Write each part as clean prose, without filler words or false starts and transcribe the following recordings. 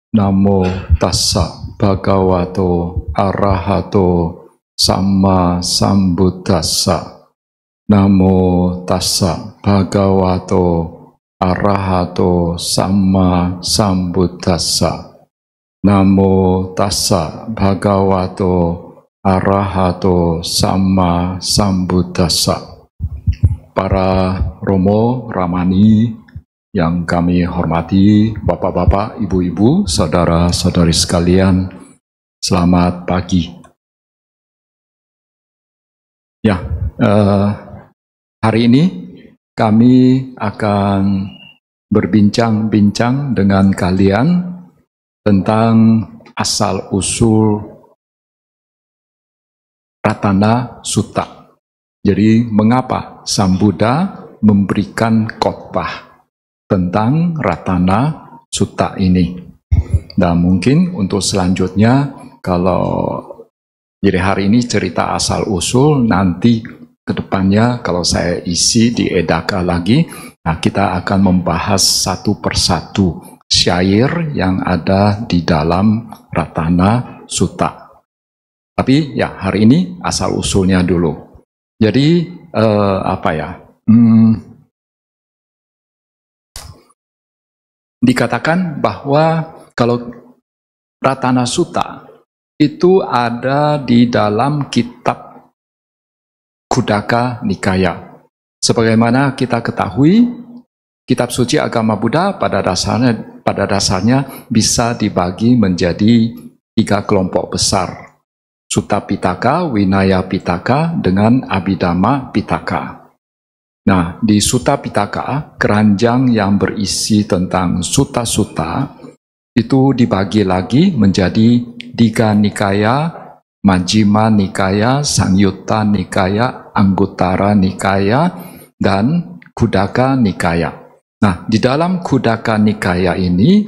Namo tassa bhagavato arahato samma sambuddhassa. Namo tassa bhagavato arahato samma sambuddhassa. Namo tassa bhagavato arahato samma sambuddhassa. Para Romo, Ramani yang kami hormati, Bapak-bapak, Ibu-ibu, saudara-saudari sekalian, selamat pagi. Ya, hari ini kami akan berbincang-bincang dengan kalian tentang asal-usul Ratana Sutta. Jadi, mengapa Sang Buddha memberikan khotbah tentang Ratana Sutta ini? Dan mungkin untuk selanjutnya, jadi hari ini cerita asal-usul, nanti ke depannya kalau saya isi di Edaka lagi, nah kita akan membahas satu persatu syair yang ada di dalam Ratana Sutta. Tapi ya hari ini asal-usulnya dulu. Jadi dikatakan bahwa kalau Ratana Sutta itu ada di dalam kitab Khuddaka Nikaya. Sebagaimana kita ketahui, kitab suci agama Buddha pada dasarnya bisa dibagi menjadi 3 kelompok besar. Sutta Pitaka, Vinaya Pitaka, dengan Abhidhamma Pitaka. Nah, di Sutta Pitaka, keranjang yang berisi tentang sutta-sutta itu dibagi lagi menjadi Digha Nikaya, Majjhima Nikaya, Sangyutta Nikaya, Anguttara Nikaya, dan Khuddaka Nikaya. Nah, di dalam Khuddaka Nikaya ini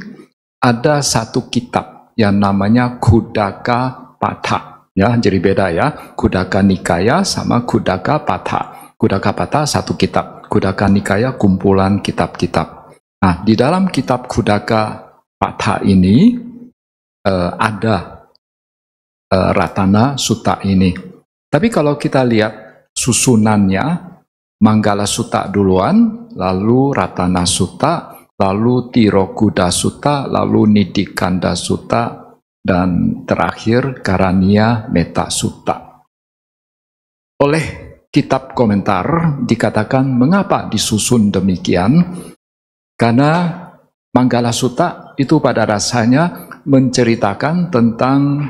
ada satu kitab yang namanya Khuddaka Patha. Ya, jadi beda ya, Khuddaka Nikaya sama Khuddaka Patha. Khuddaka Patha satu kitab, Khuddaka Nikaya kumpulan kitab-kitab. Nah, di dalam kitab Khuddaka Patha ini ada Ratana Sutta ini. Tapi kalau kita lihat susunannya, Manggala Sutta duluan, lalu Ratana Sutta, lalu Tirokuda Sutta, lalu Nidikanda Sutta, dan terakhir Karaniya Metta Sutta. Oleh kitab komentar dikatakan mengapa disusun demikian? Karena Manggala Sutta itu pada dasarnya menceritakan tentang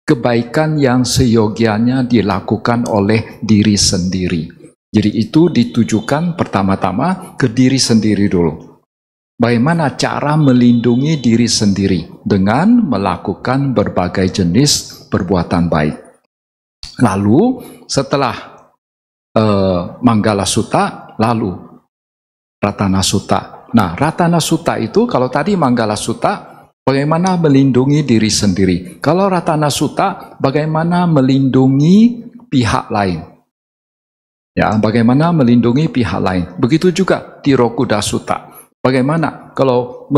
kebaikan yang seyogianya dilakukan oleh diri sendiri. Jadi itu ditujukan pertama-tama ke diri sendiri dulu. Bagaimana cara melindungi diri sendiri dengan melakukan berbagai jenis perbuatan baik. Lalu setelah Manggala Sutta, lalu Ratana Sutta. Nah, Ratana Sutta itu kalau tadi Manggala Sutta bagaimana melindungi diri sendiri. Kalau Ratana Sutta bagaimana melindungi pihak lain. Ya, bagaimana melindungi pihak lain. Begitu juga Tirokuda Sutta. Bagaimana kalau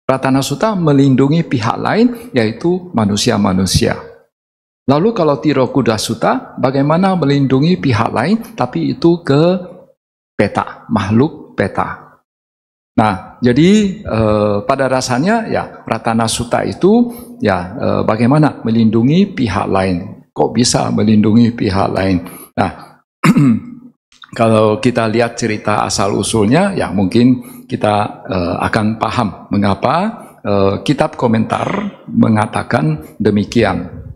Ratana Sutta melindungi pihak lain, yaitu manusia-manusia. Lalu kalau Tirokuda Sutta, bagaimana melindungi pihak lain, tapi itu ke peta, makhluk peta. Nah, jadi pada dasarnya ya Ratana Sutta itu ya bagaimana melindungi pihak lain. Kok bisa melindungi pihak lain? Nah, kalau kita lihat cerita asal-usulnya, ya mungkin kita akan paham mengapa kitab komentar mengatakan demikian.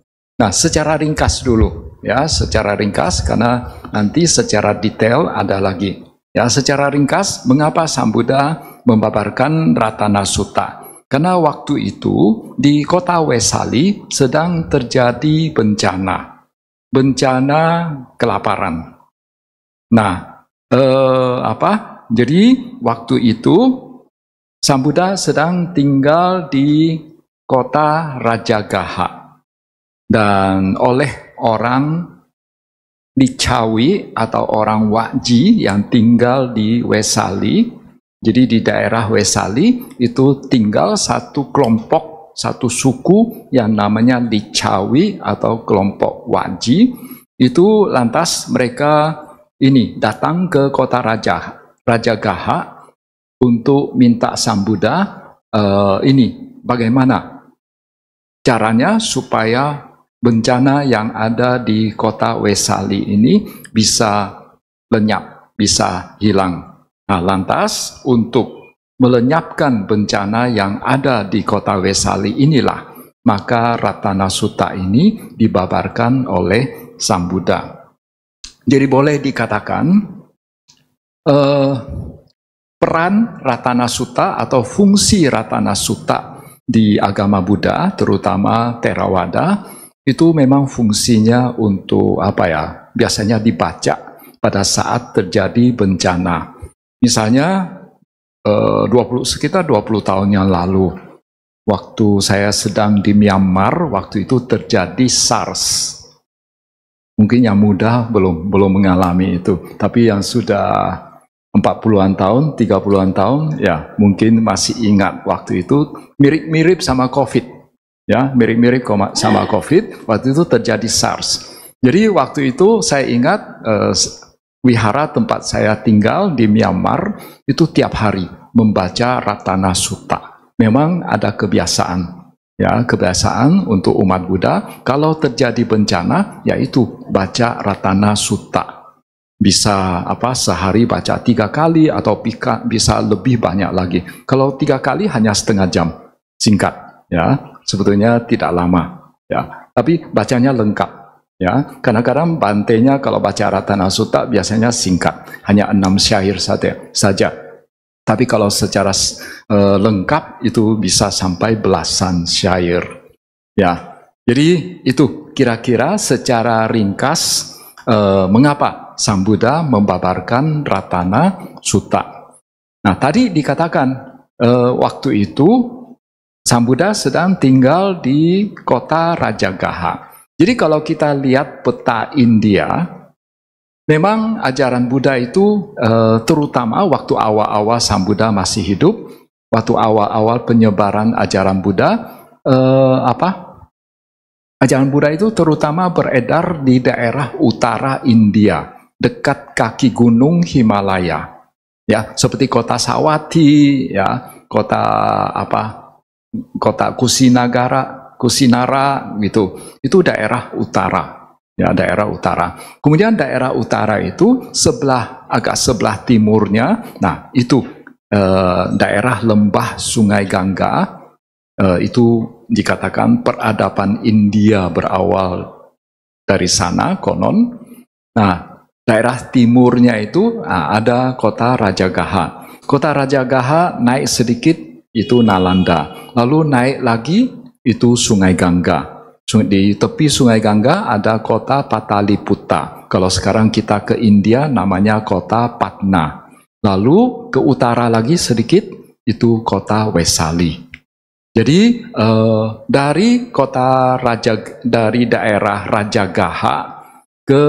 Nah, secara ringkas dulu, ya, secara ringkas, karena nanti secara detail ada lagi. Ya, secara ringkas, mengapa Sang Buddha membabarkan Ratana Sutta? Karena waktu itu di kota Wesali sedang terjadi bencana kelaparan. Nah, jadi waktu itu Sang Buddha sedang tinggal di kota Rajagaha. Dan oleh orang Lichawi atau orang Wakji yang tinggal di Wesali, Jadi di daerah Wesali itu tinggal satu kelompok, satu suku yang namanya Licawi atau kelompok Waji. Itu lantas mereka ini datang ke kota Rajagaha untuk minta Sang Buddha ini bagaimana caranya supaya bencana yang ada di kota Wesali ini bisa lenyap, bisa hilang. Nah, lantas untuk melenyapkan bencana yang ada di kota Wesali inilah, maka Ratana Sutta ini dibabarkan oleh Sang Buddha. Jadi boleh dikatakan peran Ratana Sutta atau fungsi Ratana Sutta di agama Buddha, terutama Theravada, itu memang fungsinya untuk apa ya? Biasanya dibaca pada saat terjadi bencana. Misalnya sekitar 20 tahun yang lalu, waktu saya sedang di Myanmar, waktu itu terjadi SARS. Mungkin yang muda belum mengalami itu, tapi yang sudah 40-an tahun, 30-an tahun, ya mungkin masih ingat waktu itu mirip-mirip sama COVID. Ya, mirip-mirip sama COVID, waktu itu terjadi SARS. Jadi waktu itu saya ingat wihara tempat saya tinggal di Myanmar itu tiap hari membaca Ratana Sutta. Memang ada kebiasaan, ya kebiasaan untuk umat Buddha kalau terjadi bencana yaitu baca Ratana Sutta. Bisa sehari baca 3 kali atau bisa lebih banyak lagi. Kalau 3 kali hanya setengah jam, singkat, ya sebetulnya tidak lama, ya tapi bacanya lengkap. Ya, kadang-kadang bantenya kalau baca Ratana Sutta biasanya singkat, hanya 6 syair saja. Tapi kalau secara lengkap itu bisa sampai belasan syair. Ya, jadi itu kira-kira secara ringkas mengapa Sang Buddha membabarkan Ratana Sutta. Nah, tadi dikatakan waktu itu Sang Buddha sedang tinggal di kota Rajagaha. Jadi kalau kita lihat peta India, memang ajaran Buddha itu terutama waktu awal-awal Sang Buddha masih hidup, waktu awal-awal penyebaran ajaran Buddha, ajaran Buddha itu terutama beredar di daerah utara India, dekat kaki gunung Himalaya, ya seperti kota Sawati, ya kota Kusinara gitu, itu daerah utara, ya daerah utara. Kemudian daerah utara itu agak sebelah timurnya, nah itu daerah lembah Sungai Gangga, itu dikatakan peradaban India berawal dari sana konon. Nah daerah timurnya itu ada kota Rajagaha. Kota Rajagaha naik sedikit itu Nalanda, lalu naik lagi itu Sungai Gangga. Di tepi Sungai Gangga ada kota Pataliputta. Kalau sekarang kita ke India namanya kota Patna. Lalu ke utara lagi sedikit itu kota Wesali. Jadi dari daerah Rajagaha ke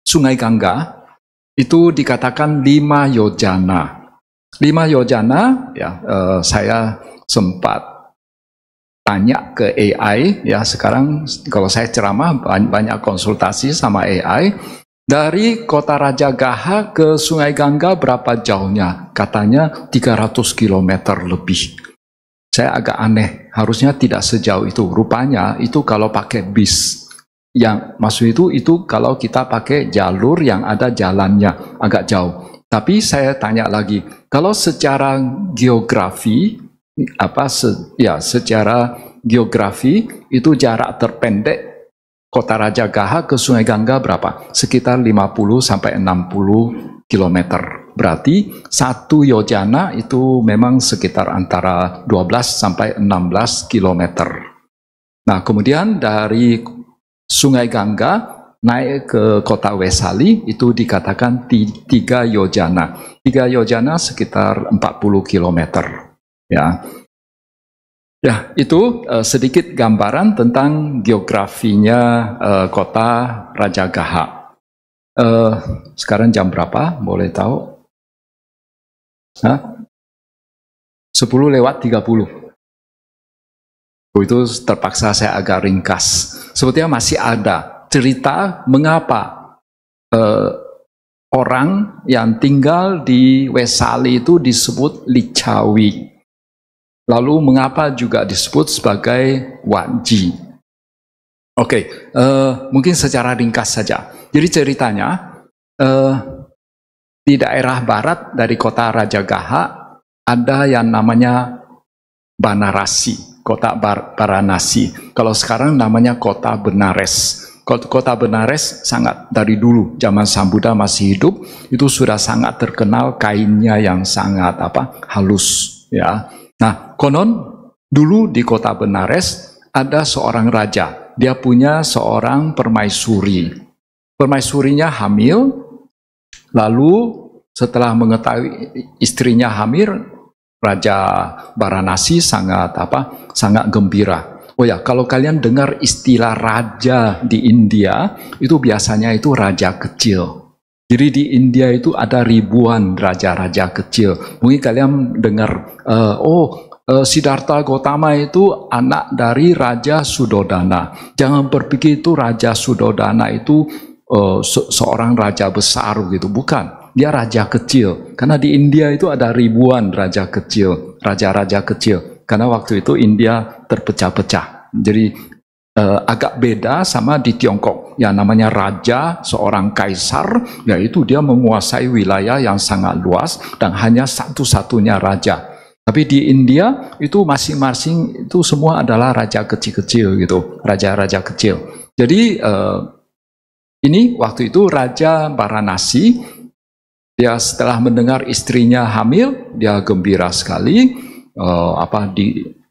Sungai Gangga itu dikatakan 5 yojana. 5 yojana ya saya sempat tanya ke AI, ya sekarang kalau saya ceramah banyak konsultasi sama AI. Dari kota Rajagaha ke Sungai Gangga berapa jauhnya? Katanya 300 km lebih. Saya agak aneh, harusnya tidak sejauh itu. Rupanya itu kalau pakai bis. Yang maksud itu kalau kita pakai jalur yang ada jalannya agak jauh. Tapi saya tanya lagi, kalau secara geografi secara geografi itu jarak terpendek kota Rajagaha ke Sungai Gangga berapa? Sekitar 50-60 km. Berarti 1 yojana itu memang sekitar antara 12-16 km. Nah, kemudian dari Sungai Gangga naik ke kota Wesali itu dikatakan 3 yojana. 3 yojana sekitar 40 km. Ya, itu sedikit gambaran tentang geografinya kota Rajagaha. Sekarang jam berapa? Boleh tahu? 10:30. Itu terpaksa saya agak ringkas. Sebetulnya masih ada cerita mengapa orang yang tinggal di Wesali itu disebut Licawi. Lalu mengapa juga disebut sebagai Wanji. Oke, mungkin secara ringkas saja. Jadi ceritanya, di daerah barat dari kota Rajagaha ada yang namanya Banarasi, kota Varanasi. Kalau sekarang namanya kota Benares. Kota Benares sangat dari dulu, zaman Sang Buddha masih hidup, itu sudah sangat terkenal kainnya yang sangat halus. Ya. Nah, konon dulu di kota Benares ada seorang raja. Dia punya seorang permaisuri. Permaisurinya hamil, lalu setelah mengetahui istrinya hamil, Raja Varanasi sangat gembira. Oh ya, kalau kalian dengar istilah raja di India, itu biasanya itu raja kecil. Jadi di India itu ada ribuan raja-raja kecil. Mungkin kalian dengar, Siddhartha Gautama itu anak dari Raja Sudodana. Jangan berpikir itu Raja Sudodana itu seorang raja besar gitu, bukan. Dia raja kecil. Karena di India itu ada ribuan raja kecil, raja-raja kecil. Karena waktu itu India terpecah-pecah. Jadi agak beda sama di Tiongkok. Yang namanya raja, seorang kaisar, yaitu dia menguasai wilayah yang sangat luas dan hanya satu-satunya raja. Tapi di India itu masing-masing itu semua adalah raja kecil-kecil gitu, raja-raja kecil. Jadi ini waktu itu Raja Varanasi, dia setelah mendengar istrinya hamil, dia gembira sekali,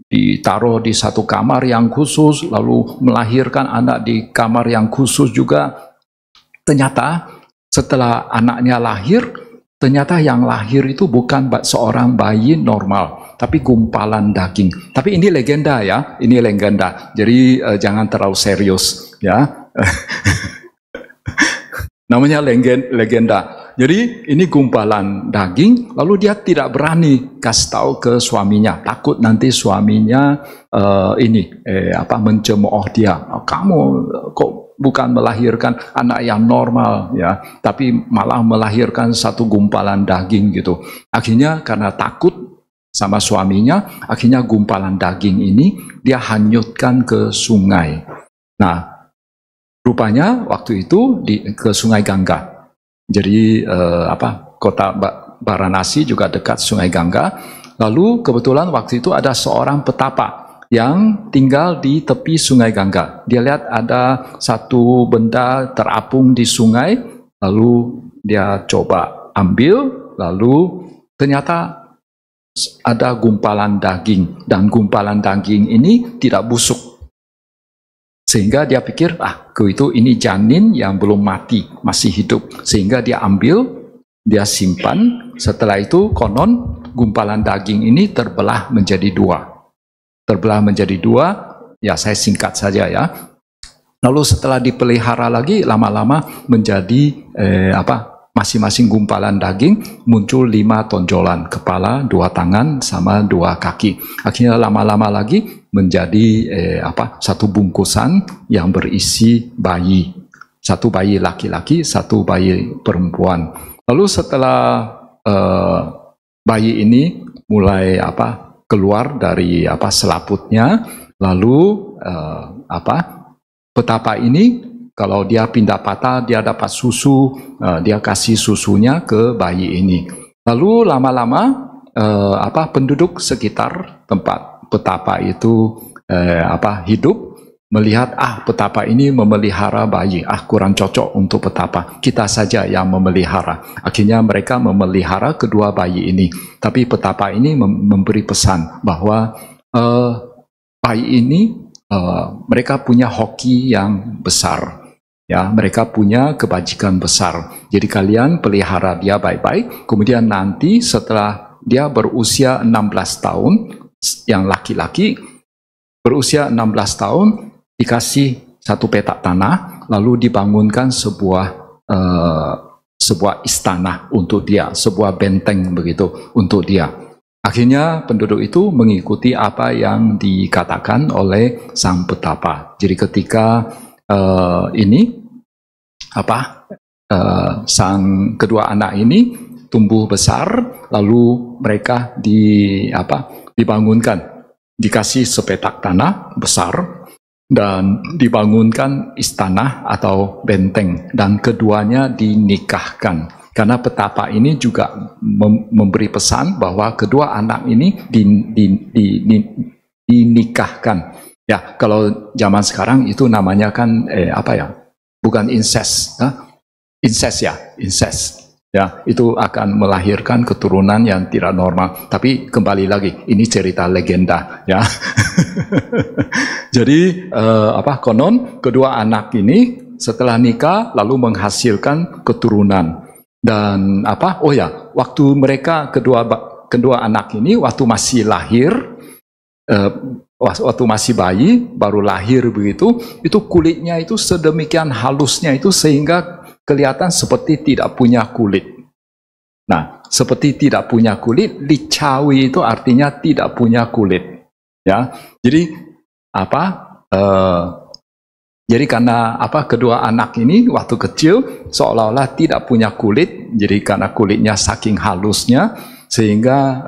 ditaruh di satu kamar yang khusus, lalu melahirkan anak di kamar yang khusus juga. Ternyata setelah anaknya lahir, ternyata yang lahir itu bukan seorang bayi normal, tapi gumpalan daging. Tapi ini legenda ya, ini legenda. Jadi jangan terlalu serius ya. Namanya legenda. Jadi ini gumpalan daging, lalu dia tidak berani kasih tahu ke suaminya, takut nanti suaminya mencemooh dia. Kamu kok bukan melahirkan anak yang normal ya, tapi malah melahirkan satu gumpalan daging gitu. Akhirnya karena takut sama suaminya, akhirnya gumpalan daging ini dia hanyutkan ke sungai. Nah, rupanya waktu itu ke Sungai Gangga. Jadi kota Varanasi juga dekat Sungai Gangga. Lalu kebetulan waktu itu ada seorang petapa yang tinggal di tepi Sungai Gangga. Dia lihat ada satu benda terapung di sungai, lalu dia coba ambil, lalu ternyata ada gumpalan daging, dan gumpalan daging ini tidak busuk. Sehingga dia pikir, ini janin yang belum mati, masih hidup. Sehingga dia ambil, dia simpan. Setelah itu konon gumpalan daging ini terbelah menjadi dua. Terbelah menjadi dua, ya saya singkat saja ya. Lalu setelah dipelihara lagi, lama-lama menjadi masing-masing gumpalan daging muncul 5 tonjolan, kepala, 2 tangan, sama 2 kaki. Akhirnya lama-lama lagi menjadi satu bungkusan yang berisi bayi. Satu bayi laki-laki, satu bayi perempuan. Lalu setelah bayi ini mulai keluar dari selaputnya, lalu petapa ini kalau dia pindah patah, dia dapat susu, dia kasih susunya ke bayi ini. Lalu lama-lama penduduk sekitar tempat petapa itu hidup melihat petapa ini memelihara bayi, kurang cocok untuk petapa, kita saja yang memelihara. Akhirnya mereka memelihara kedua bayi ini. Tapi petapa ini memberi pesan bahwa bayi ini mereka punya hoki yang besar. Ya, mereka punya kebajikan besar. Jadi kalian pelihara dia baik-baik, kemudian nanti setelah dia berusia 16 tahun, yang laki-laki berusia 16 tahun dikasih satu petak tanah, lalu dibangunkan sebuah sebuah istana untuk dia, sebuah benteng begitu untuk dia. Akhirnya penduduk itu mengikuti apa yang dikatakan oleh sang petapa. Jadi ketika sang kedua anak ini tumbuh besar, lalu mereka dibangunkan, dikasih sepetak tanah besar dan dibangunkan istana atau benteng, dan keduanya dinikahkan. Karena petapa ini juga memberi pesan bahwa kedua anak ini dinikahkan. Ya, kalau zaman sekarang itu namanya kan bukan incest, incest ya, incest. Ya, itu akan melahirkan keturunan yang tidak normal. Tapi kembali lagi, ini cerita legenda, ya. Jadi konon kedua anak ini setelah nikah lalu menghasilkan keturunan. Dan waktu mereka kedua anak ini waktu masih lahir, waktu masih bayi baru lahir begitu, itu kulitnya itu sedemikian halusnya itu sehingga kelihatan seperti tidak punya kulit. Nah, seperti tidak punya kulit, licawi itu artinya tidak punya kulit. Ya, jadi jadi karena kedua anak ini waktu kecil seolah-olah tidak punya kulit, jadi karena kulitnya saking halusnya sehingga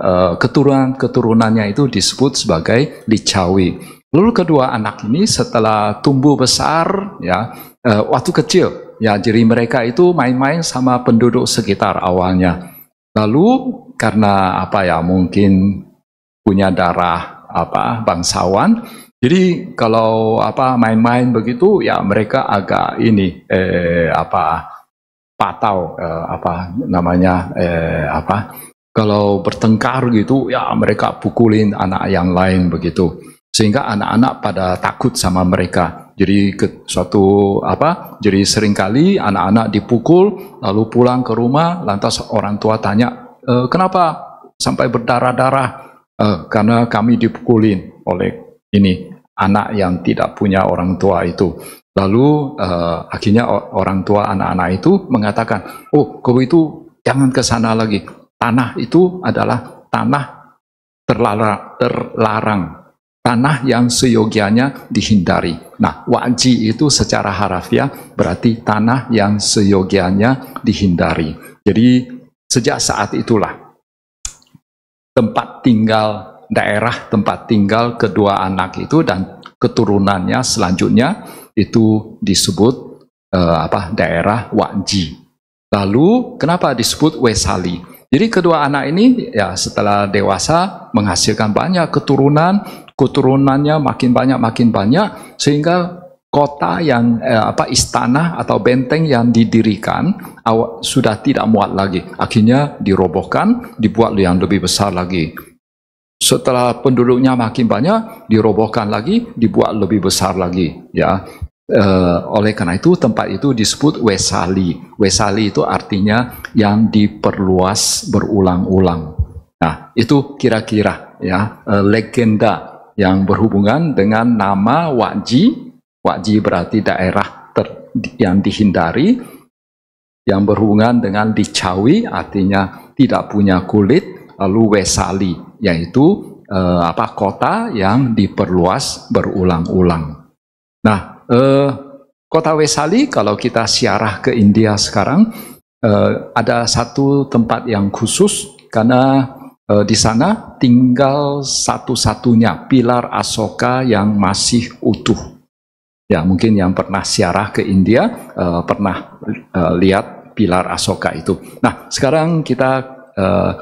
keturunannya itu disebut sebagai licawi. Lalu kedua anak ini setelah tumbuh besar, ya, waktu kecil, ya, jadi mereka itu main-main sama penduduk sekitar awalnya. Lalu karena mungkin punya darah bangsawan. Jadi kalau main-main begitu ya mereka agak patau kalau bertengkar gitu ya mereka pukulin anak yang lain begitu, sehingga anak-anak pada takut sama mereka. Jadi jadi seringkali anak-anak dipukul lalu pulang ke rumah, lantas orang tua tanya, kenapa sampai berdarah-darah? Karena kami dipukulin oleh anak yang tidak punya orang tua itu. Lalu akhirnya orang tua anak-anak itu mengatakan, oh, kau itu jangan ke sana lagi. Tanah itu adalah tanah terlarang. Tanah yang seyogianya dihindari. Nah, wa'ji itu secara harafiah berarti tanah yang seyogianya dihindari. Jadi sejak saat itulah daerah tempat tinggal kedua anak itu dan keturunannya selanjutnya itu disebut daerah wa'ji. Lalu kenapa disebut Wesali? Jadi kedua anak ini ya setelah dewasa menghasilkan banyak keturunannya makin banyak sehingga kota yang istana atau benteng yang didirikan sudah tidak muat lagi. Akhirnya dirobohkan, dibuat yang lebih besar lagi. Setelah penduduknya makin banyak, dirobohkan lagi, dibuat lebih besar lagi. Ya, oleh karena itu tempat itu disebut Wesali. Wesali itu artinya yang diperluas berulang-ulang. Nah, itu kira-kira ya legenda yang berhubungan dengan nama wa'ji. Wa'ji berarti daerah yang dihindari. Yang berhubungan dengan licawi artinya tidak punya kulit. Lalu Wesali yaitu kota yang diperluas berulang-ulang. Nah, kota Wesali kalau kita ziarah ke India sekarang ada satu tempat yang khusus karena di sana tinggal satu-satunya pilar Asoka yang masih utuh. Ya, mungkin yang pernah ziarah ke India pernah lihat pilar Asoka itu. Nah, sekarang kita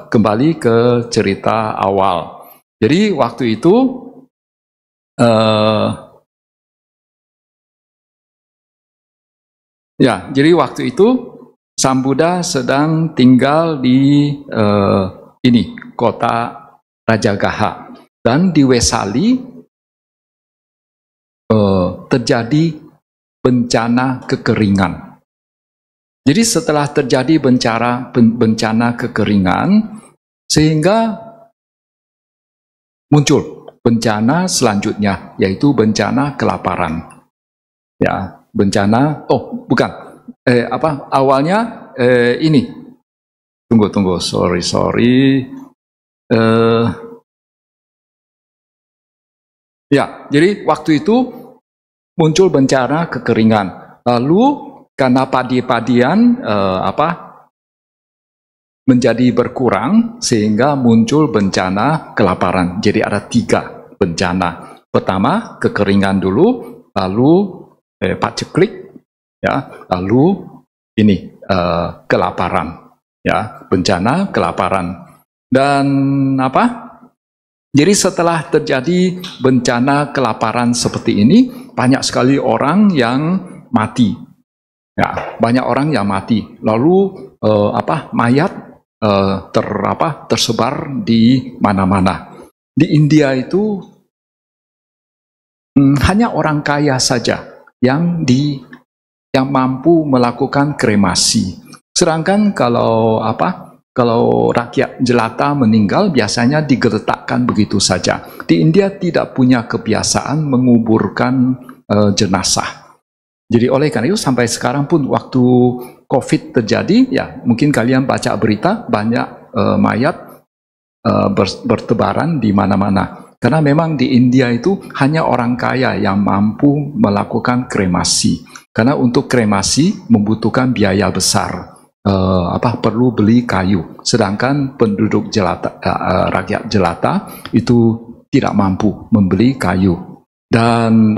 kembali ke cerita awal. Jadi waktu itu jadi waktu itu Sang Buddha sedang tinggal di kota Rajagaha, dan di Wesali terjadi bencana kekeringan. Jadi setelah terjadi bencana kekeringan, sehingga muncul bencana selanjutnya, yaitu bencana kelaparan. Ya, bencana, awalnya ini. Tunggu, sorry. Ya, jadi waktu itu muncul bencana kekeringan. Lalu karena padi-padian menjadi berkurang sehingga muncul bencana kelaparan. Jadi ada 3 bencana. Pertama kekeringan dulu, lalu paceklik, ya, lalu ini kelaparan, ya, bencana kelaparan. Dan jadi setelah terjadi bencana kelaparan seperti ini, banyak sekali orang yang mati. Ya, banyak orang yang mati. Lalu mayat tersebar di mana-mana. Di India itu hanya orang kaya saja yang mampu melakukan kremasi. Sedangkan kalau rakyat jelata meninggal biasanya digeletakkan begitu saja. Di India tidak punya kebiasaan menguburkan jenazah. Jadi oleh karena itu sampai sekarang pun waktu COVID terjadi, ya mungkin kalian baca berita banyak mayat bertebaran di mana-mana. Karena memang di India itu hanya orang kaya yang mampu melakukan kremasi. Karena untuk kremasi membutuhkan biaya besar. Perlu beli kayu. Sedangkan penduduk jelata, rakyat jelata itu tidak mampu membeli kayu. Dan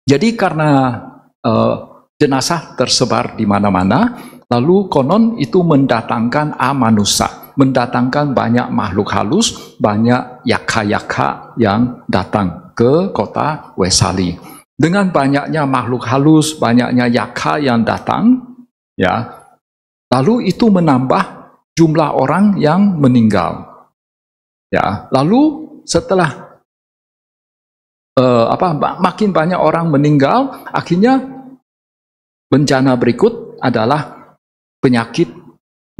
jadi karena jenazah tersebar di mana-mana, lalu konon itu mendatangkan amanusa, mendatangkan banyak makhluk halus, banyak yaka-yaka yang datang ke kota Wesali. Dengan banyaknya makhluk halus, banyaknya yaka yang datang, ya, lalu itu menambah jumlah orang yang meninggal. Ya, lalu setelah makin banyak orang meninggal, akhirnya bencana berikut adalah penyakit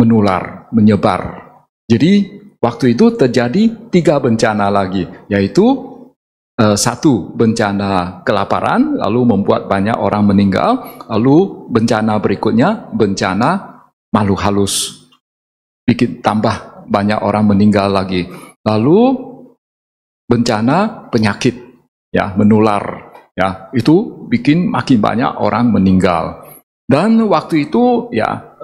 menular, menyebar. Jadi waktu itu terjadi 3 bencana lagi, yaitu 1 bencana kelaparan, lalu membuat banyak orang meninggal. Lalu bencana berikutnya bencana makhluk halus, bikin tambah banyak orang meninggal lagi. Lalu bencana penyakit, ya, menular, ya, itu bikin makin banyak orang meninggal. Dan waktu itu, ya,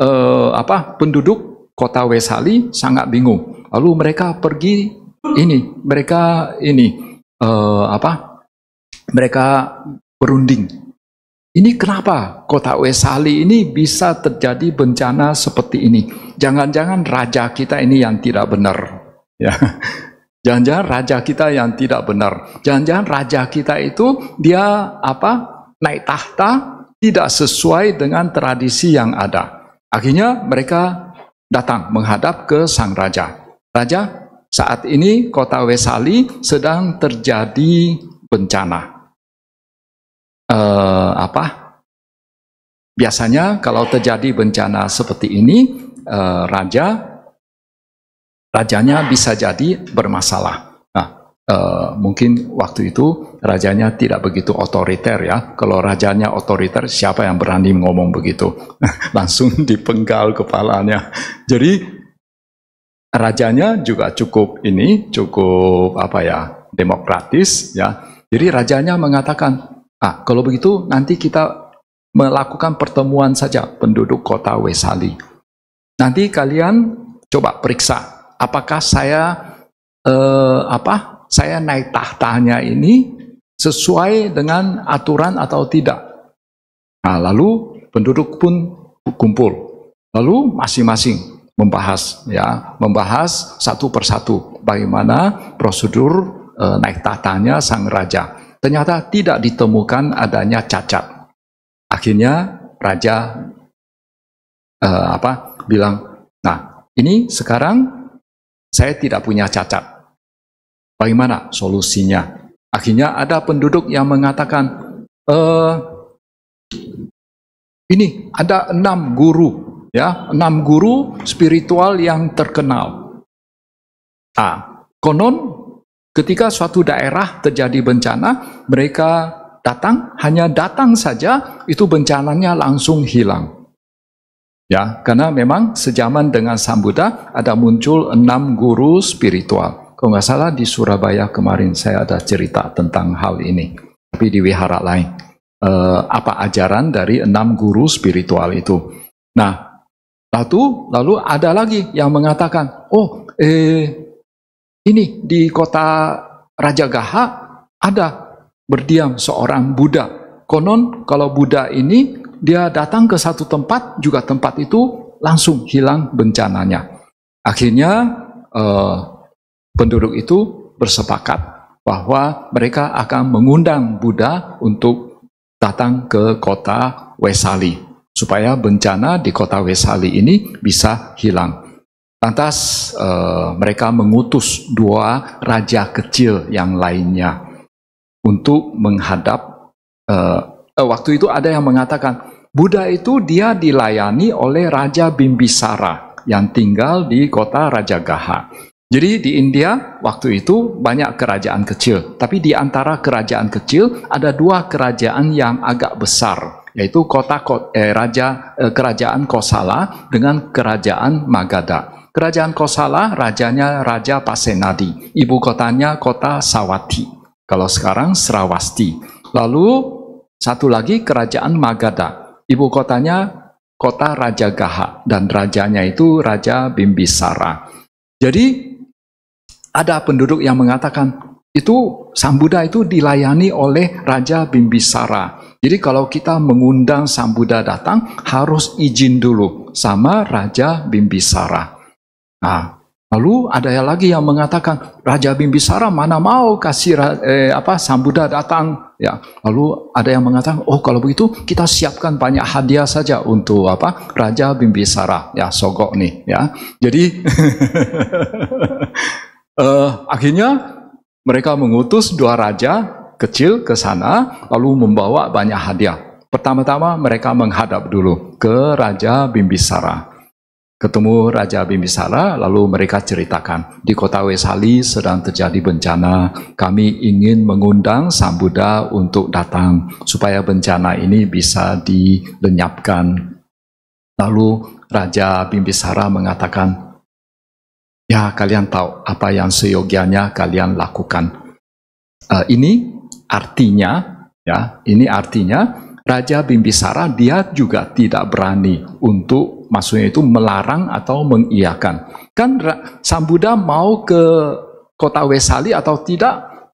penduduk kota Wesali sangat bingung. Lalu mereka mereka berunding. Ini kenapa kota Wesali ini bisa terjadi bencana seperti ini? Jangan-jangan raja kita ini yang tidak benar, ya. Jangan-jangan raja kita yang tidak benar. Jangan-jangan raja kita itu dia naik tahta tidak sesuai dengan tradisi yang ada. Akhirnya mereka datang menghadap ke sang raja. Raja, saat ini kota Wesali sedang terjadi bencana. Biasanya kalau terjadi bencana seperti ini, rajanya bisa jadi bermasalah. Nah, mungkin waktu itu rajanya tidak begitu otoriter, ya. Kalau rajanya otoriter, siapa yang berani ngomong begitu? Langsung dipenggal kepalanya. Jadi rajanya juga cukup demokratis, ya. Jadi rajanya mengatakan, kalau begitu nanti kita melakukan pertemuan saja penduduk kota Wesali. Nanti kalian coba periksa apakah saya naik tahtanya ini sesuai dengan aturan atau tidak. Nah, lalu penduduk pun kumpul. Lalu masing-masing membahas satu persatu bagaimana prosedur naik tahtanya sang raja. Ternyata tidak ditemukan adanya cacat. Akhirnya raja bilang, nah ini sekarang saya tidak punya cacat. Bagaimana solusinya? Akhirnya ada penduduk yang mengatakan, ini ada 6 guru, ya, 6 guru spiritual yang terkenal. Konon ketika suatu daerah terjadi bencana, mereka hanya datang saja, itu bencananya langsung hilang. Ya, karena memang sejaman dengan Sang Buddha ada muncul 6 guru spiritual. Kalau nggak salah di Surabaya kemarin saya ada cerita tentang hal ini. Tapi di wihara lain. Apa ajaran dari 6 guru spiritual itu. Nah, lalu ada lagi yang mengatakan, ini di kota Rajagaha ada berdiam seorang Buddha. Konon kalau Buddha ini dia datang ke satu tempat, juga tempat itu langsung hilang bencananya. Akhirnya penduduk itu bersepakat bahwa mereka akan mengundang Buddha untuk datang ke kota Wesali, supaya bencana di kota Wesali ini bisa hilang. Lantas mereka mengutus 2 raja kecil yang lainnya untuk menghadap. Waktu itu ada yang mengatakan, Buddha itu dia dilayani oleh Raja Bimbisara yang tinggal di kota Rajagaha. Jadi di India waktu itu banyak kerajaan kecil, tapi di antara kerajaan kecil ada 2 kerajaan yang agak besar, yaitu kerajaan Kosala dengan kerajaan Magadha. Kerajaan Kosala rajanya Raja Pasenadi, ibu kotanya kota Sawati, kalau sekarang Sravasti. Lalu satu lagi kerajaan Magadha. Ibu kotanya kota Rajagaha dan rajanya itu Raja Bimbisara. Jadi ada penduduk yang mengatakan itu Sang Buddha itu dilayani oleh Raja Bimbisara. Jadi kalau kita mengundang Sang Buddha datang harus izin dulu sama Raja Bimbisara. Nah, lalu ada lagi yang mengatakan Raja Bimbisara mana mau kasih Sang Buddha datang. Ya, lalu ada yang mengatakan, kalau begitu kita siapkan banyak hadiah saja untuk Raja Bimbisara. Ya, sogok nih, ya. Jadi akhirnya mereka mengutus 2 raja kecil ke sana, lalu membawa banyak hadiah. Pertama-tama mereka menghadap dulu ke Raja Bimbisara. Ketemu Raja Bimbisara, lalu mereka ceritakan, di kota Wesali sedang terjadi bencana, kami ingin mengundang Sang Buddha untuk datang, supaya bencana ini bisa dilenyapkan. Lalu Raja Bimbisara mengatakan, ya kalian tahu apa yang seyogianya kalian lakukan. Ini artinya Raja Bimbisara dia juga tidak berani untuk maksudnya itu melarang atau mengiyakan. Kan Sang Buddha mau ke kota Wesali atau tidak,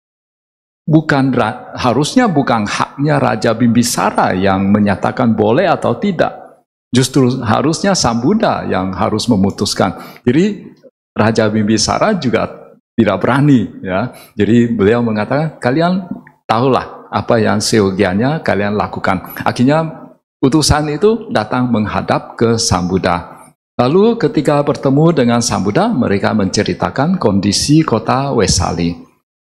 harusnya bukan haknya Raja Bimbisara yang menyatakan boleh atau tidak. Justru harusnya Sang Buddha yang harus memutuskan. Jadi Raja Bimbisara juga tidak berani, ya. Jadi beliau mengatakan, kalian tahulah apa yang seyogianya kalian lakukan. Akhirnya utusan itu datang menghadap ke Sang Buddha. Lalu ketika bertemu dengan Sang Buddha, mereka menceritakan kondisi kota Wesali.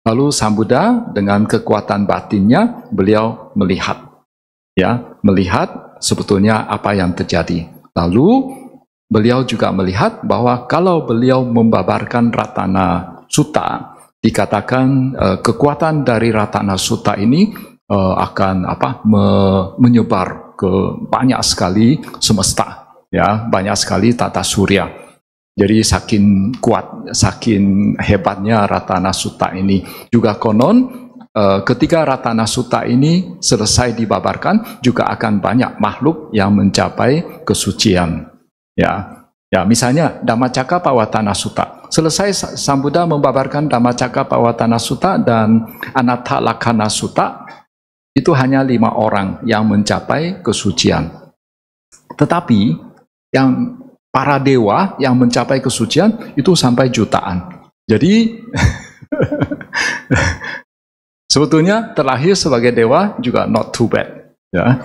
Lalu Sang Buddha dengan kekuatan batinnya, beliau melihat sebetulnya apa yang terjadi. Lalu beliau juga melihat bahwa kalau beliau membabarkan Ratana Sutta, dikatakan kekuatan dari Ratana Sutta ini akan menyebar ke banyak sekali semesta, ya, banyak sekali tata surya. Jadi saking kuat, saking hebatnya Ratana Sutta ini. Juga konon ketika Ratana Sutta ini selesai dibabarkan, juga akan banyak makhluk yang mencapai kesucian. Ya, misalnya Dhammacakkappavattana Sutta. Selesai Sang Buddha membabarkan Dhammacakkappavattana Sutta dan Anattalakkana Sutta, itu hanya 5 orang yang mencapai kesucian. Tetapi yang para dewa yang mencapai kesucian itu sampai jutaan. Jadi sebetulnya terlahir sebagai dewa juga not too bad, ya.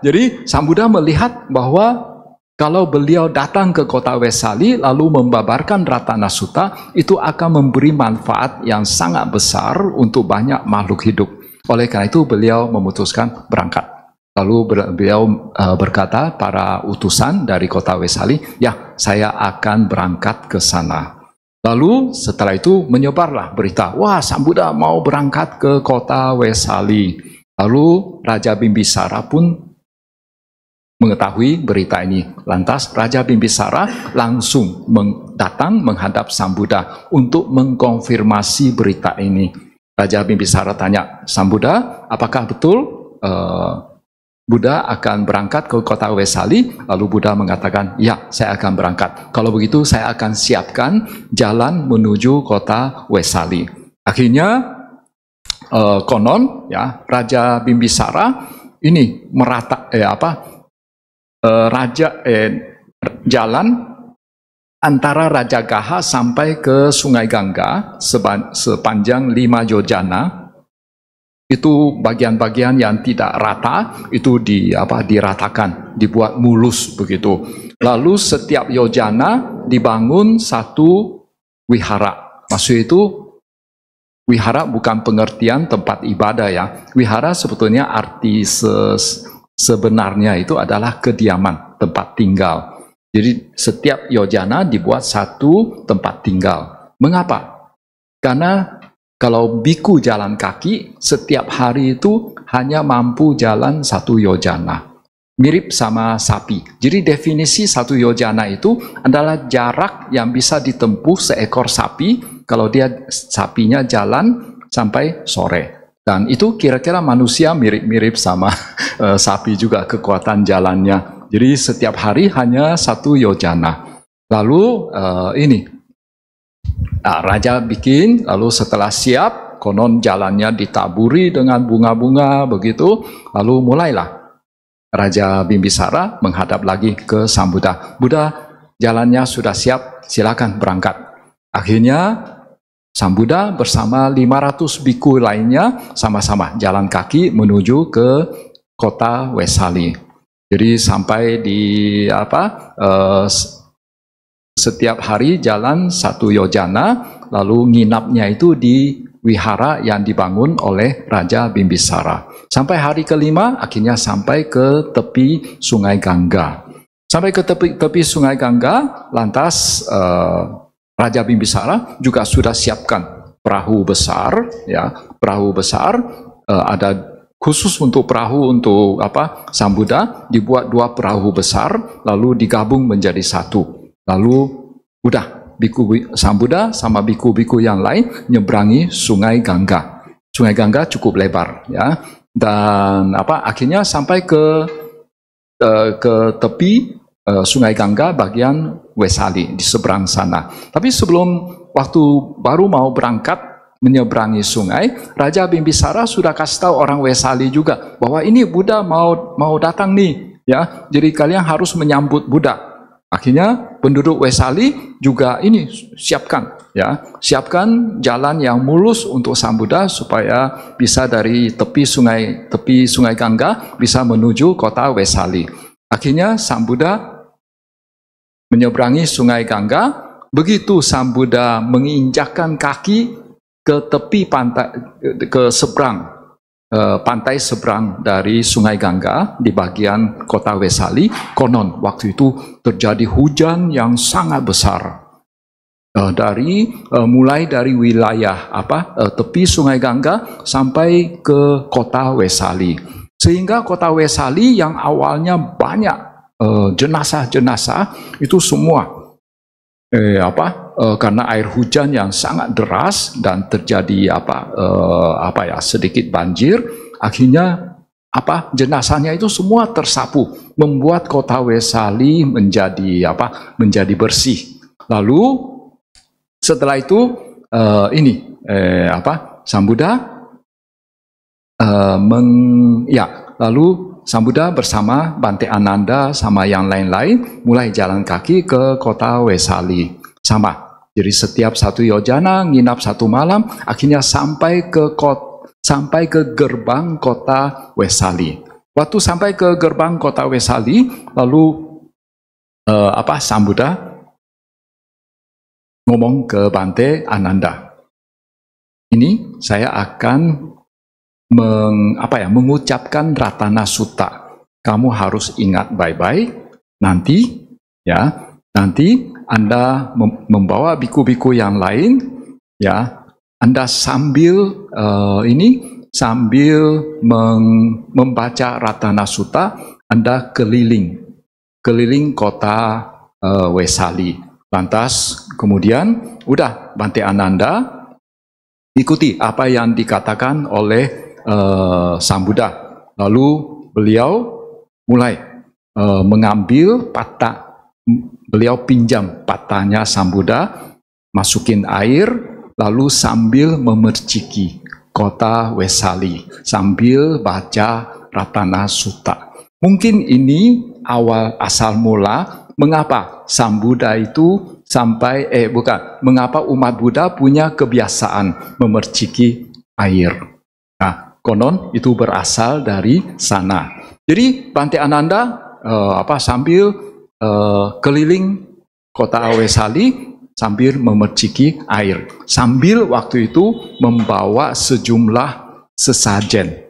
Jadi Sang Buddha melihat bahwa kalau beliau datang ke kota Wesali lalu membabarkan Ratana Sutta, itu akan memberi manfaat yang sangat besar untuk banyak makhluk hidup. Oleh karena itu beliau memutuskan berangkat. Lalu beliau berkata para utusan dari kota Wesali, ya saya akan berangkat ke sana. Lalu setelah itu menyebarlah berita, wah Sang Buddha mau berangkat ke kota Wesali. Lalu Raja Bimbisara pun mengetahui berita ini. Lantas Raja Bimbisara langsung datang menghadap Sang Buddha untuk mengkonfirmasi berita ini. Raja Bimbisara tanya, Sang Buddha, apakah betul Buddha akan berangkat ke kota Wesali? Lalu Buddha mengatakan, ya, saya akan berangkat. Kalau begitu saya akan siapkan jalan menuju kota Wesali. Akhirnya konon ya Raja Bimbisara ini jalan antara Raja Gaha sampai ke Sungai Gangga sepanjang 5 yojana. Itu bagian-bagian yang tidak rata itu diratakan, dibuat mulus begitu. Lalu setiap yojana dibangun satu wihara. Maksud itu wihara bukan pengertian tempat ibadah ya. Wihara sebetulnya arti sebenarnya itu adalah kediaman, tempat tinggal. Jadi setiap yojana dibuat satu tempat tinggal. Mengapa? Karena kalau biku jalan kaki, setiap hari itu hanya mampu jalan 1 yojana. Mirip sama sapi. Jadi definisi 1 yojana itu adalah jarak yang bisa ditempuh seekor sapi kalau sapinya jalan sampai sore. Dan itu kira-kira manusia mirip-mirip sama sapi juga kekuatan jalannya. Jadi setiap hari hanya 1 yojana. Lalu Raja bikin, lalu setelah siap, konon jalannya ditaburi dengan bunga-bunga begitu. Lalu mulailah Raja Bimbisara menghadap lagi ke Sang Buddha. Buddha, jalannya sudah siap, silakan berangkat. Akhirnya Sang Buddha bersama 500 biku lainnya sama-sama jalan kaki menuju ke kota Wesali. Jadi sampai di setiap hari jalan 1 yojana, lalu nginapnya itu di wihara yang dibangun oleh Raja Bimbisara. Sampai hari kelima, akhirnya sampai ke tepi Sungai Gangga. Sampai ke tepi Sungai Gangga, lantas Raja Bimbisara juga sudah siapkan perahu besar, ya, perahu besar ada khusus untuk perahu untuk Sang Buddha, dibuat 2 perahu besar, lalu digabung menjadi 1. Lalu udah Sang Buddha sama biku-biku yang lain nyeberangi Sungai Gangga. Sungai Gangga cukup lebar, ya, dan akhirnya sampai ke tepi Sungai Gangga bagian Wesali di seberang sana. Tapi sebelum waktu baru mau berangkat menyeberangi sungai, Raja Bimbisara sudah kasih tahu orang Wesali juga bahwa ini Buddha mau datang nih, ya. Jadi kalian harus menyambut Buddha. Akhirnya penduduk Wesali juga ini siapkan jalan yang mulus untuk Sang Buddha supaya bisa dari tepi Sungai Gangga bisa menuju kota Wesali. Akhirnya Sang Buddha menyeberangi Sungai Gangga. Begitu Sang Buddha menginjakkan kaki ke tepi pantai, ke seberang pantai seberang dari Sungai Gangga di bagian kota Wesali, konon waktu itu terjadi hujan yang sangat besar. Mulai dari wilayah tepi Sungai Gangga sampai ke kota Wesali. Sehingga kota Wesali yang awalnya banyak jenazah-jenazah itu semua karena air hujan yang sangat deras dan terjadi sedikit banjir, akhirnya jenazahnya itu semua tersapu, membuat kota Wesali menjadi bersih. Lalu setelah itu Sang Buddha lalu Sang Buddha bersama Bante Ananda sama yang lain-lain mulai jalan kaki ke kota Wesali. Sama. Jadi setiap 1 yojana nginap 1 malam, akhirnya sampai ke gerbang kota Wesali. Waktu sampai ke gerbang kota Wesali, lalu Sang Buddha ngomong ke Bante Ananda. Ini saya akan mengucapkan Ratana Sutta. Kamu harus ingat baik-baik. Nanti Anda membawa biku-biku yang lain, ya. Anda sambil sambil membaca Ratana Sutta, Anda keliling kota Vesali. Lantas kemudian udah Bhante Ananda ikuti apa yang dikatakan oleh Sang Buddha. Lalu beliau mulai mengambil patah, beliau pinjam patahnya Sang Buddha, masukin air, lalu sambil memerciki kota Vesali sambil baca Ratana Sutta. Mungkin ini asal mula mengapa Sang Buddha itu mengapa umat Buddha punya kebiasaan memerciki air. Nah, konon itu berasal dari sana. Jadi Bhante Ananda sambil keliling kota Vesali sambil memerciki air, sambil waktu itu membawa sejumlah sesajen.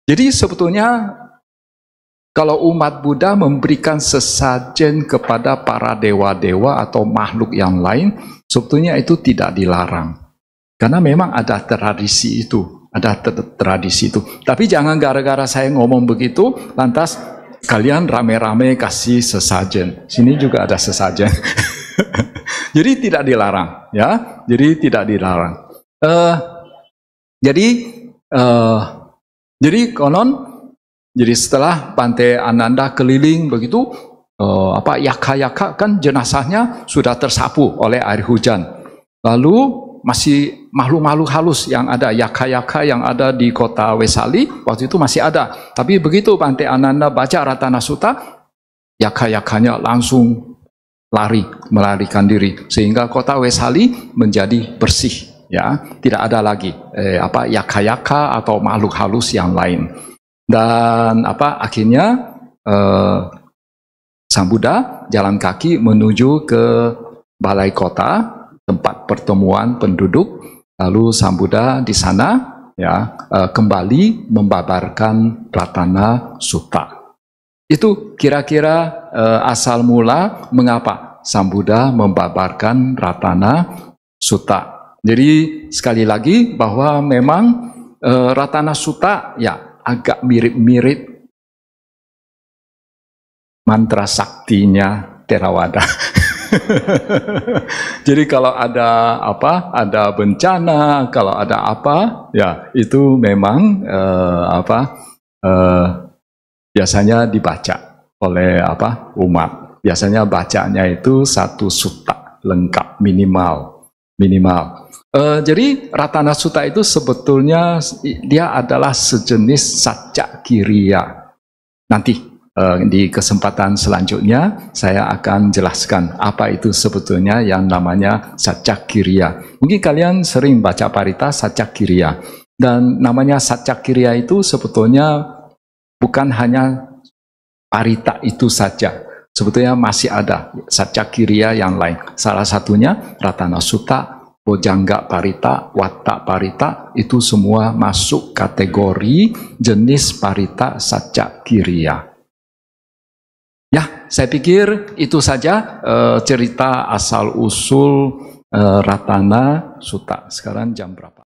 Jadi sebetulnya kalau umat Buddha memberikan sesajen kepada para dewa-dewa atau makhluk yang lain, sebetulnya itu tidak dilarang. Karena memang ada tradisi itu, Tapi jangan gara-gara saya ngomong begitu, lantas kalian rame-rame kasih sesajen. Sini juga ada sesajen. Jadi tidak dilarang, ya. Jadi tidak dilarang. Jadi konon, jadi setelah Bhante Ananda keliling begitu, yaka-yaka kan jenazahnya sudah tersapu oleh air hujan. Lalu masih makhluk-makhluk halus yang ada, yaka-yaka yang ada di kota Vesali waktu itu masih ada. Tapi begitu Bhante Ananda baca Ratana Sutta, yaka-yakanya langsung melarikan diri, sehingga kota Vesali menjadi bersih, ya, tidak ada lagi yaka-yaka atau makhluk halus yang lain. Dan akhirnya Sang Buddha jalan kaki menuju ke balai kota, tempat pertemuan penduduk. Lalu Sang Buddha di sana, ya, kembali membabarkan Ratana Sutta. Itu kira-kira asal mula mengapa Sang Buddha membabarkan Ratana Sutta. Jadi sekali lagi bahwa memang Ratana Sutta ya agak mirip-mirip mantra saktinya Theravada. Jadi kalau ada bencana, kalau ada ya itu memang biasanya dibaca oleh umat. Biasanya bacanya itu satu sutta lengkap minimal. Jadi Ratana Sutta itu sebetulnya dia adalah sejenis Satya Kiriya. Nanti di kesempatan selanjutnya saya akan jelaskan apa itu sebetulnya yang namanya Satya Kiriya. Mungkin kalian sering baca Parita Satya Kiriya. Dan namanya Satya Kiriya itu sebetulnya bukan hanya Parita itu saja. Sebetulnya masih ada Satya Kiriya yang lain. Salah satunya Ratana Sutta, Bojjhanga Parita, Watta Parita, itu semua masuk kategori jenis Parita Satya Kiriya. Ya, saya pikir itu saja cerita asal-usul Ratana Sutta. Sekarang jam berapa?